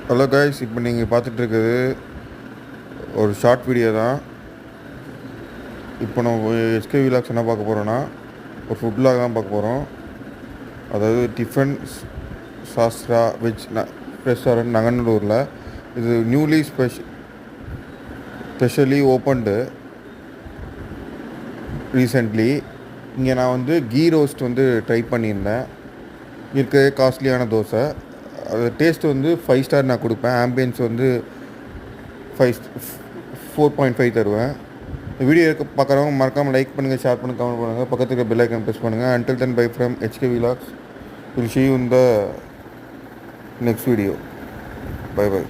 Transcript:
Hello guys, இப்போ நீங்கள் பார்த்துட்டு இருக்குது ஒரு ஷார்ட் வீடியோ தான். இப்போ நம்ம எஸ்கே விலாக்ஸ் என்ன பார்க்க போகிறோன்னா, ஒரு ஃபுட் விலாக் தான் பார்க்க போகிறோம். அதாவது டிஃபன் சாஸ்திரா வெஜ் ரெஸ்டாரண்ட் நங்கநல்லூரில். இது நியூலி ஸ்பெஷலி ஓப்பன்டு ரீசெண்ட்லி. இங்கே நான் வந்து கீ ரோஸ்ட் வந்து ட்ரை பண்ணியிருந்தேன். இருக்க காஸ்ட்லியான தோசை. அது டேஸ்ட் வந்து 5 ஸ்டார் நான் கொடுப்பேன். ஆம்பியன்ஸ் வந்து 4.5 தருவேன். வீடியோ பார்க்குறவங்க மறக்காமல் லைக் பண்ணுங்கள், ஷேர் பண்ணுங்கள், கமெண்ட் பண்ணுங்கள், பக்கத்துக்கு பெல் ஐக்கன் ப்ரெஸ் பண்ணுங்கள். Until then, bye from HK Vlogs. We'll see you in the next video. Bye bye.